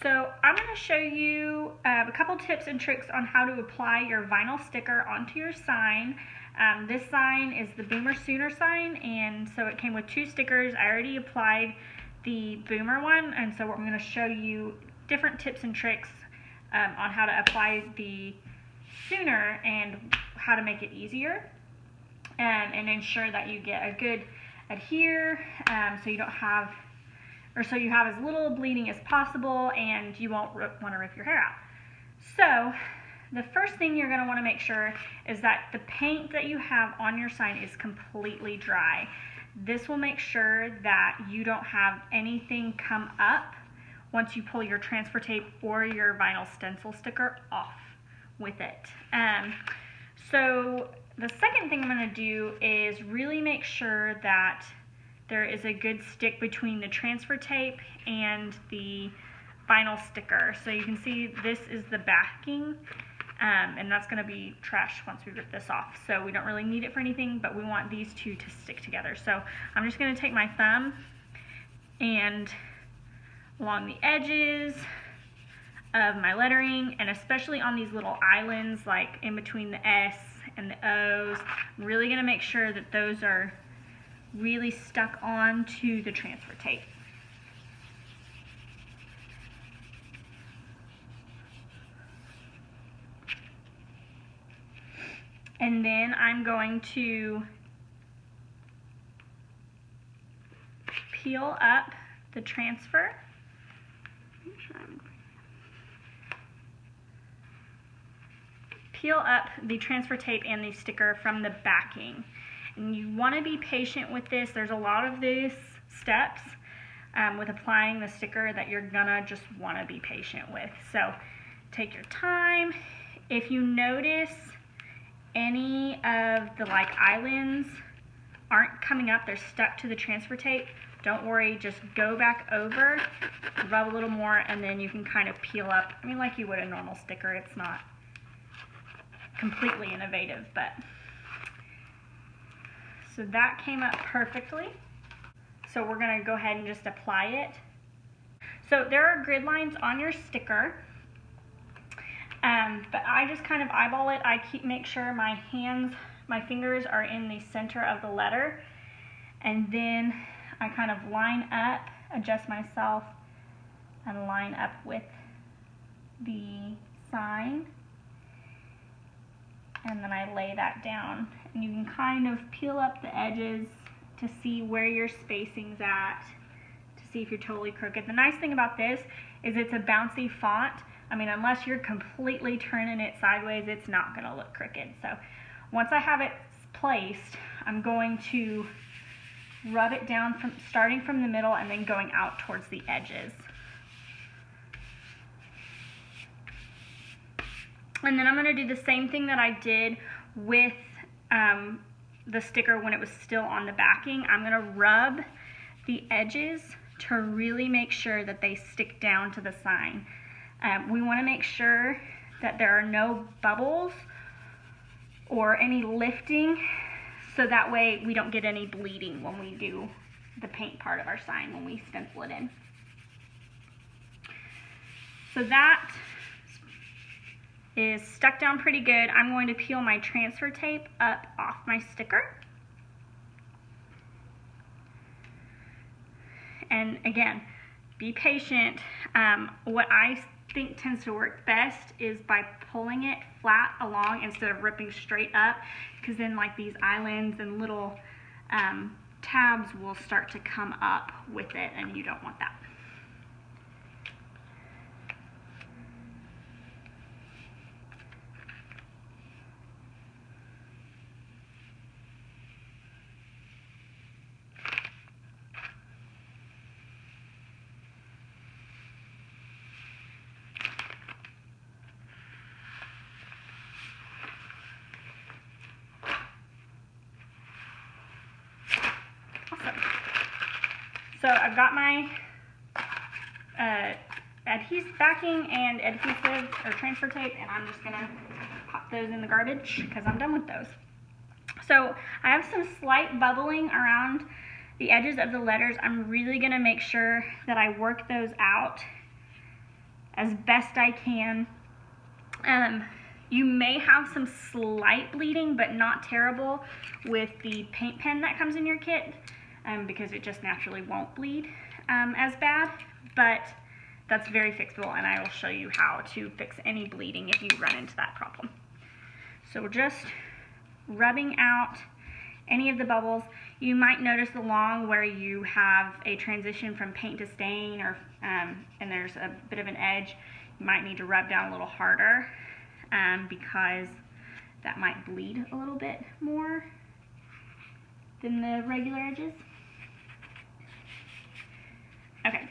So I'm going to show you a couple tips and tricks on how to apply your vinyl sticker onto your sign. This sign is the Boomer Sooner sign, and so it came with 2 stickers. I already applied the Boomer one, and so I'm going to show you different tips and tricks on how to apply the Sooner and how to make it easier and ensure that you get a good adhere so you don't have so you have as little bleeding as possible and you won't want to rip your hair out. So the first thing you're going to want to make sure is that the paint that you have on your sign is completely dry. This will make sure that you don't have anything come up once you pull your transfer tape or your vinyl stencil sticker off with it. So the second thing I'm going to do is really make sure that there is a good stick between the transfer tape and the vinyl sticker. So you can see this is the backing, and that's going to be trash once we rip this off. So we don't really need it for anything, but we want these two to stick together. So I'm just going to take my thumb and along the edges of my lettering, and especially on these little islands like in between the S and the O's, I'm really going to make sure that those are really stuck onto the transfer tape. And then I'm going to peel up the transfer. Peel up the transfer tape and the sticker from the backing. And you want to be patient with this. There's a lot of these steps with applying the sticker that you're gonna just want to be patient with. So take your time. If you notice any of the islands aren't coming up, they're stuck to the transfer tape, don't worry, just go back over, rub a little more, and then you can kind of peel up. I mean, like you would a normal sticker. It's not completely innovative, but so that came up perfectly. So we're going to go ahead and just apply it. So there are grid lines on your sticker, but I just kind of eyeball it. I make sure my fingers are in the center of the letter, and then I kind of line up, adjust myself, and line up with the sign. And then I lay that down, and you can kind of peel up the edges to see where your spacing's at, to see if you're totally crooked. The nice thing about this is it's a bouncy font. I mean, unless you're completely turning it sideways, it's not going to look crooked. So once I have it placed, I'm going to rub it down starting from the middle and then going out towards the edges. And then I'm going to do the same thing that I did with the sticker when it was still on the backing. I'm going to rub the edges to really make sure that they stick down to the sign. We want to make sure that there are no bubbles or any lifting, so that way we don't get any bleeding when we do the paint part of our sign, when we stencil it in. So that is stuck down pretty good. I'm going to peel my transfer tape up off my sticker. And again, be patient. What I think tends to work best is by pulling it flat along instead of ripping straight up, because then these islands and little tabs will start to come up with it, and you don't want that. So I've got my backing and adhesive or transfer tape, and I'm just going to pop those in the garbage because I'm done with those. So I have some slight bubbling around the edges of the letters. I'm really going to make sure that I work those out as best I can. You may have some slight bleeding, but not terrible with the paint pen that comes in your kit, because it just naturally won't bleed as bad, but that's very fixable, and I will show you how to fix any bleeding if you run into that problem. So we're just rubbing out any of the bubbles. You might notice along where you have a transition from paint to stain, or and there's a bit of an edge, you might need to rub down a little harder, because that might bleed a little bit more than the regular edges. Okay,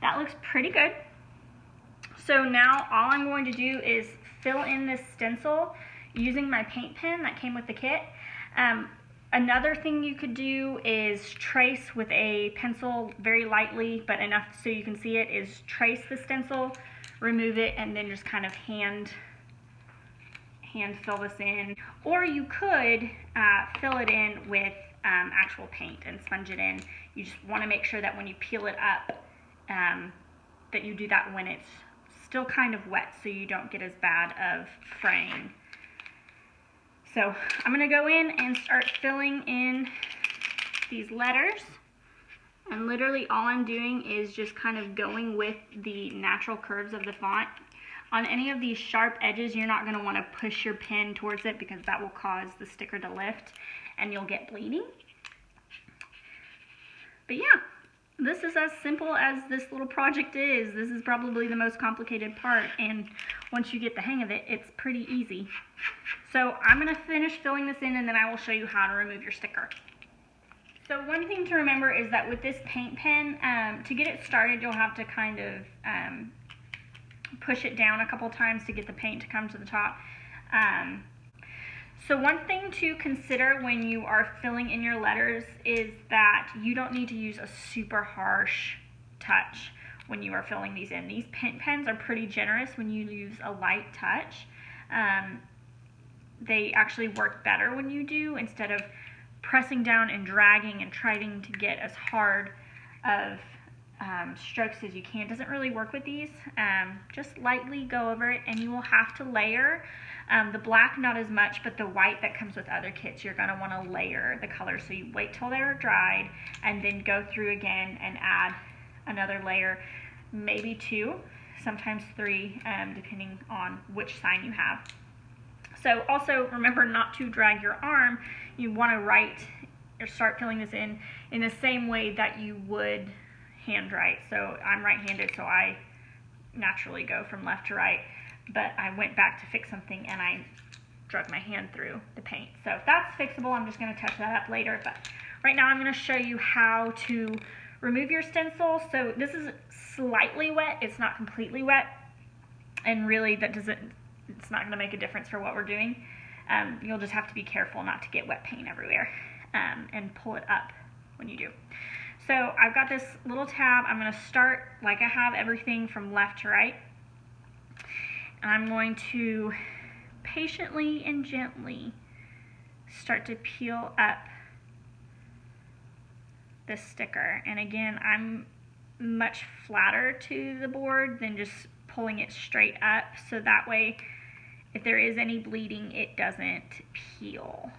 that looks pretty good. So now all I'm going to do is fill in this stencil using my paint pen that came with the kit. Another thing you could do is trace with a pencil very lightly, but enough so you can see it, is trace the stencil, remove it, and then just kind of hand fill this in. Or you could fill it in with actual paint and sponge it in. You just want to make sure that when you peel it up, that you do that when it's still kind of wet, so you don't get as bad of fraying. So I'm going to go in and start filling in these letters, and literally all I'm doing is just kind of going with the natural curves of the font. On any of these sharp edges, you're not going to want to push your pen towards it, because that will cause the sticker to lift and you'll get bleeding. But yeah, this is as simple as this little project is. This is probably the most complicated part, and once you get the hang of it, it's pretty easy. So I'm going to finish filling this in, and then I will show you how to remove your sticker. So one thing to remember is that with this paint pen, to get it started, you'll have to kind of push it down a couple times to get the paint to come to the top. So one thing to consider when you are filling in your letters is that you don't need to use a super harsh touch when you are filling these in. These paint pens are pretty generous when you use a light touch. They actually work better when you do, instead of pressing down and dragging and trying to get as hard of strokes as you can. It doesn't really work with these. Just lightly go over it, and you will have to layer. The black not as much, but the white that comes with other kits, you're going to want to layer the colors. So you wait till they're dried and then go through again and add another layer, maybe 2, sometimes 3, depending on which sign you have. So also remember not to drag your arm. You want to write or start filling this in the same way that you would hand write. So I'm right-handed, so I naturally go from left to right, but I went back to fix something and I drug my hand through the paint. So if that's fixable, I'm just going to touch that up later, but right now I'm going to show you how to remove your stencil. So this is slightly wet, it's not completely wet, and really it's not going to make a difference for what we're doing. You'll just have to be careful not to get wet paint everywhere, and pull it up when you do. So I've got this little tab. I'm going to start like I have everything from left to right. And I'm going to patiently and gently start to peel up this sticker. And again, I'm much flatter to the board than just pulling it straight up, so that way if there is any bleeding, it doesn't peel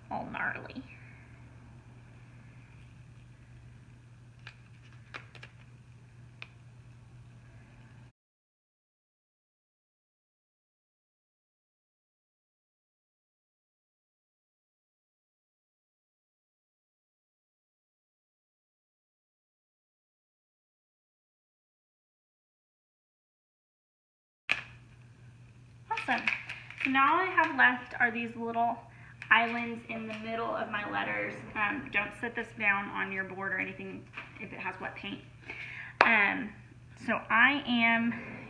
all gnarly. Awesome. So now all I have left are these little islands in the middle of my letters. Don't set this down on your board or anything if it has wet paint. So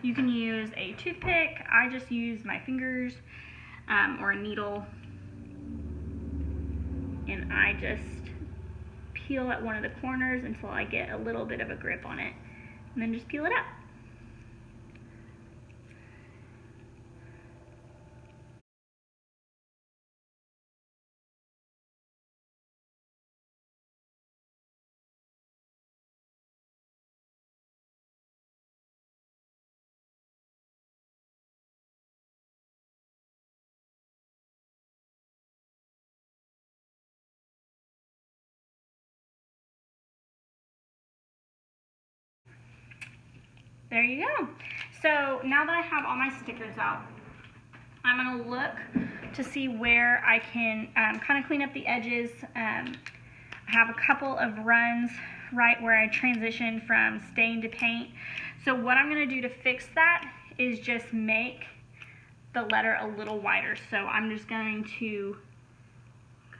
you can use a toothpick. I just use my fingers or a needle, and I just peel at one of the corners until I get a little bit of a grip on it, and then just peel it up. There you go. So now that I have all my stickers out, I'm going to look to see where I can kind of clean up the edges. I have a couple of runs right where I transition from stain to paint. So what I'm going to do to fix that is just make the letter a little wider. So I'm just going to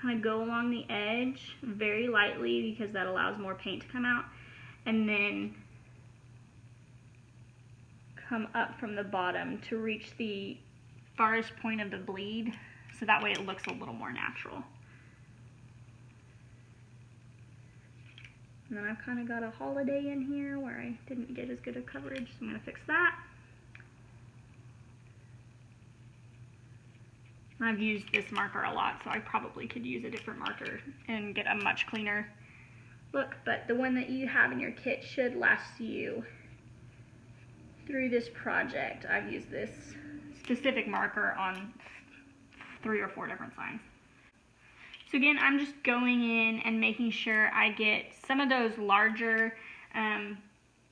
kind of go along the edge very lightly because that allows more paint to come out, and then come up from the bottom to reach the farthest point of the bleed, so that way it looks a little more natural. And then I've kind of got a holiday in here where I didn't get as good a coverage, so I'm going to fix that. I've used this marker a lot, so I probably could use a different marker and get a much cleaner look, but the one that you have in your kit should last you through this project. I've used this specific marker on 3 or 4 different signs. So again, I'm just going in and making sure I get some of those larger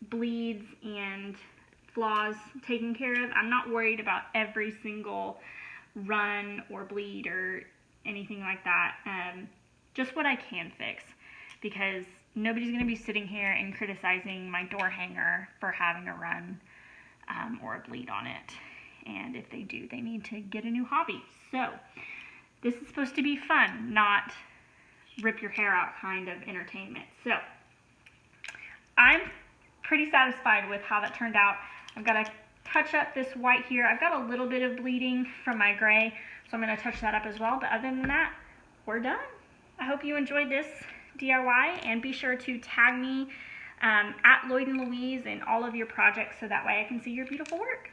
bleeds and flaws taken care of. I'm not worried about every single run or bleed or anything like that. Just what I can fix, because nobody's going to be sitting here and criticizing my door hanger for having a run or a bleed on it. And if they do, they need to get a new hobby. So this is supposed to be fun, not rip your hair out kind of entertainment. So I'm pretty satisfied with how that turned out. I've got to touch up this white here. I've got a little bit of bleeding from my gray, so I'm going to touch that up as well. But other than that, we're done. I hope you enjoyed this DIY, and be sure to tag me at Lloyd and Louise in all of your projects so that way I can see your beautiful work.